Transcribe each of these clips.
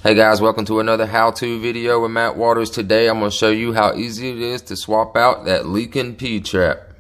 Hey guys, welcome to another how-to video with Matt Waters. Today I'm going to show you how easy it is to swap out that leaking P-trap.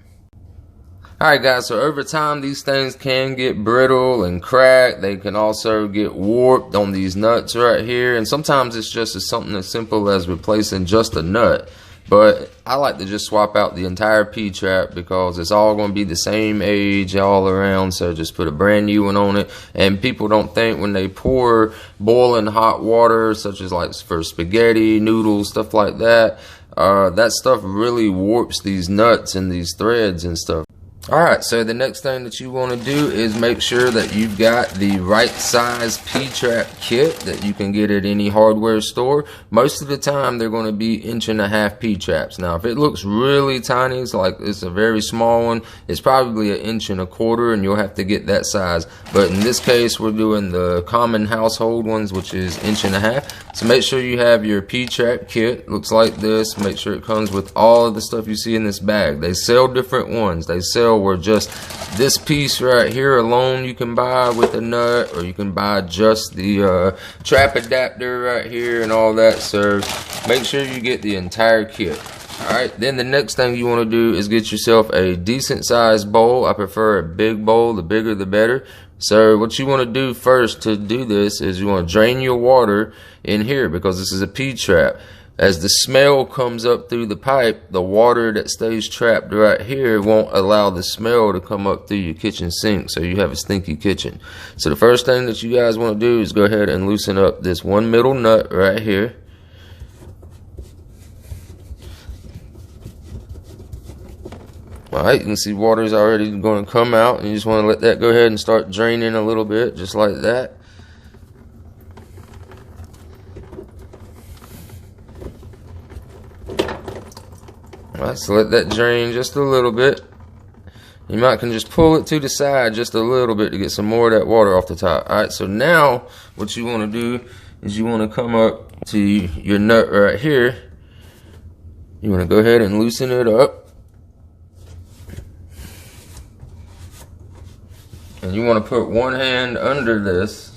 Alright guys, so over time these things can get brittle and cracked. They can also get warped on these nuts right here, and sometimes it's just something as simple as replacing just a nut. But I like to just swap out the entire P-trap because it's all going to be the same age all around, so just put a brand new one on it. And people don't think when they pour boiling hot water, such as like for spaghetti, noodles, stuff like that, that stuff really warps these nuts and these threads and stuff. Alright, so the next thing that you want to do is make sure that you've got the right size P-trap kit that you can get at any hardware store. Most of the time they're going to be 1.5" P-traps. Now if it looks really tiny, it's like it's a very small one, it's probably 1.25" and you'll have to get that size. But in this case we're doing the common household ones, which is 1.5". So make sure you have your P-trap kit. Looks like this. Make sure it comes with all of the stuff you see in this bag. They sell different ones. They sell where just this piece right here alone you can buy with a nut, or you can buy just the trap adapter right here and all that. So make sure you get the entire kit. Alright, then the next thing you want to do is get yourself a decent sized bowl. I prefer a big bowl, the bigger the better. So what you want to do first to do this is you want to drain your water in here, because this is a P-trap. As the smell comes up through the pipe, the water that stays trapped right here won't allow the smell to come up through your kitchen sink, so you have a stinky kitchen. So the first thing that you guys want to do is go ahead and loosen up this one middle nut right here. Alright, you can see water is already going to come out, and you just want to let that go ahead and start draining a little bit, just like that. Alright, so let that drain just a little bit. You might can just pull it to the side just a little bit to get some more of that water off the top. Alright, so now what you want to do is you want to come up to your nut right here. You want to go ahead and loosen it up. And you want to put one hand under this.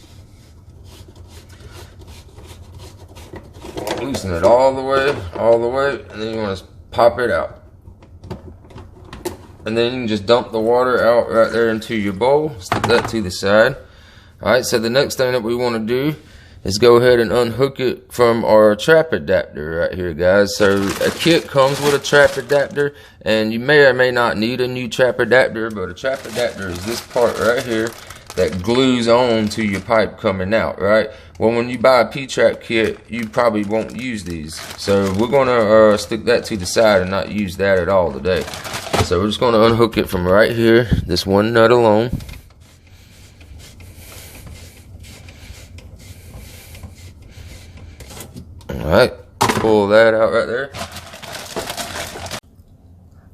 Loosen it all the way, and then you want to pop it out. And then you can just dump the water out right there into your bowl. Stick that to the side. Alright, so the next thing that we want to do is go ahead and unhook it from our trap adapter right here, guys. So a kit comes with a trap adapter, and you may or may not need a new trap adapter, but a trap adapter is this part right here that glues on to your pipe coming out, right? Well, when you buy a P-trap kit, you probably won't use these. So we're gonna stick that to the side and not use that at all today. So we're just gonna unhook it from right here, this one nut alone. Alright, pull that out right there.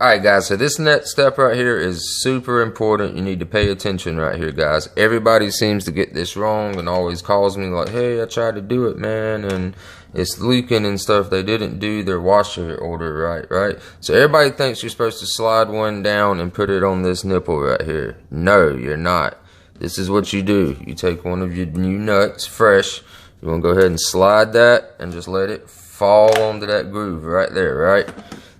Alright guys, so this next step right here is super important. You need to pay attention right here, guys. Everybody seems to get this wrong and always calls me like, hey, I tried to do it, man, and it's leaking and stuff. They didn't do their washer order right? So everybody thinks you're supposed to slide one down and put it on this nipple right here. No, you're not. This is what you do. You take one of your new nuts, fresh. You want to go ahead and slide that and just let it fall onto that groove right there, right?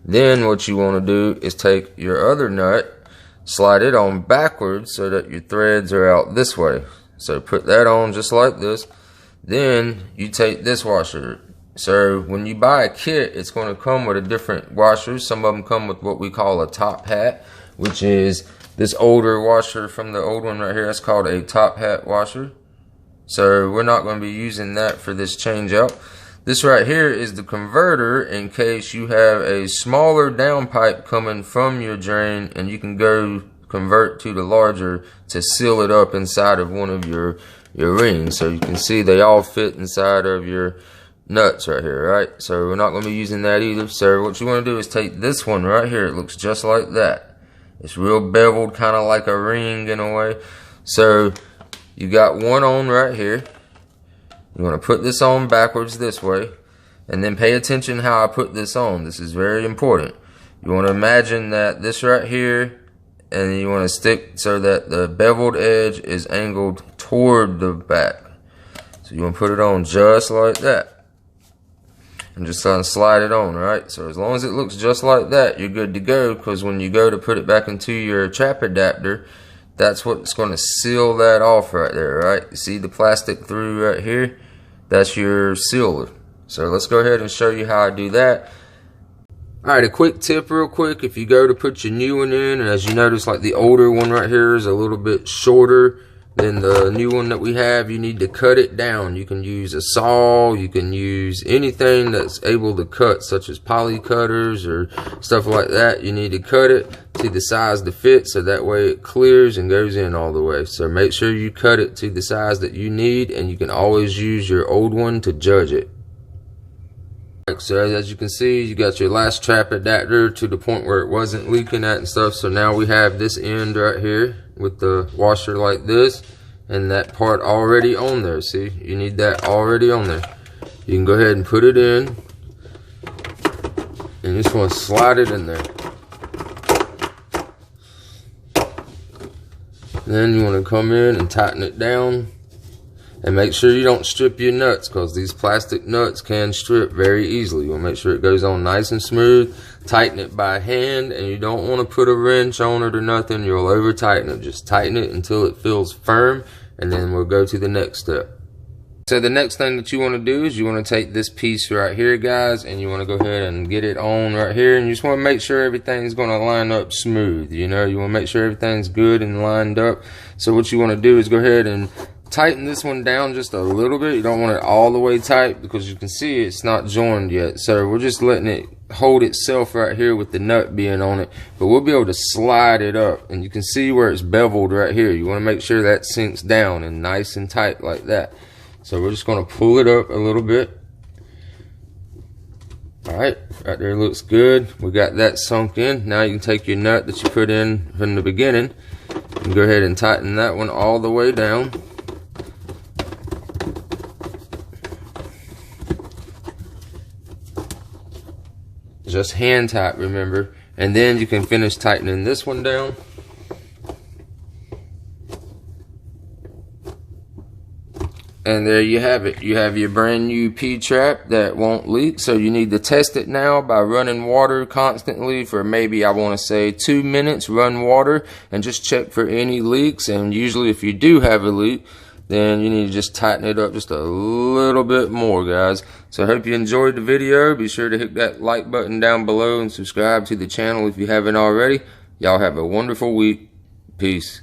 Then what you want to do is take your other nut, slide it on backwards so that your threads are out this way. So put that on just like this. Then you take this washer. So when you buy a kit, it's going to come with a different washer. Some of them come with what we call a top hat, which is this older washer from the old one right here. That's called a top hat washer. So we're not going to be using that for this change out. This right here is the converter in case you have a smaller downpipe coming from your drain, and you can go convert to the larger to seal it up inside of one of your rings. So you can see they all fit inside of your nuts right here, right? So we're not going to be using that either. So what you want to do is take this one right here. It looks just like that. It's real beveled, kind of like a ring in a way. So you got one on right here. You want to put this on backwards this way, and then pay attention how I put this on. This is very important. You want to imagine that this right here, and you want to stick so that the beveled edge is angled toward the back. So you want to put it on just like that. And just slide it on, right? So as long as it looks just like that, you're good to go, because when you go to put it back into your trap adapter, that's what's going to seal that off right there, right? You see the plastic through right here? That's your sealer. So let's go ahead and show you how I do that. Alright, a quick tip real quick. If you go to put your new one in, and as you notice, like the older one right here is a little bit shorter than the new one that we have, you need to cut it down. You can use a saw, you can use anything that's able to cut, such as poly cutters or stuff like that. You need to cut it to the size to fit, so that way it clears and goes in all the way. So make sure you cut it to the size that you need, and you can always use your old one to judge it. So as you can see, you got your last trap adapter to the point where it wasn't leaking at and stuff. So now we have this end right here with the washer like this, and that part already on there. See, you need that already on there. You can go ahead and put it in, and you just want to slide it in there. Then you want to come in and tighten it down. And make sure you don't strip your nuts, because these plastic nuts can strip very easily. You want to make sure it goes on nice and smooth. Tighten it by hand, and you don't want to put a wrench on it or nothing. You'll over tighten it. Just tighten it until it feels firm, and then we'll go to the next step. So the next thing that you want to do is you want to take this piece right here, guys, and you want to go ahead and get it on right here, and you just want to make sure everything's going to line up smooth. You know, you want to make sure everything's good and lined up. So what you want to do is go ahead and tighten this one down just a little bit. You don't want it all the way tight, because you can see it's not joined yet. So we're just letting it hold itself right here with the nut being on it, but we'll be able to slide it up, and you can see where it's beveled right here. You want to make sure that sinks down and nice and tight like that. So we're just going to pull it up a little bit. Alright, right there looks good. We got that sunk in. Now you can take your nut that you put in from the beginning and go ahead and tighten that one all the way down. Just hand tight, remember. And then you can finish tightening this one down. And there you have it. You have your brand new P-trap that won't leak. So you need to test it now by running water constantly for maybe, I want to say, 2 minutes. Run water and just check for any leaks. And usually if you do have a leak, then you need to just tighten it up just a little bit more, guys. So I hope you enjoyed the video. Be sure to hit that like button down below and subscribe to the channel if you haven't already. Y'all have a wonderful week. Peace.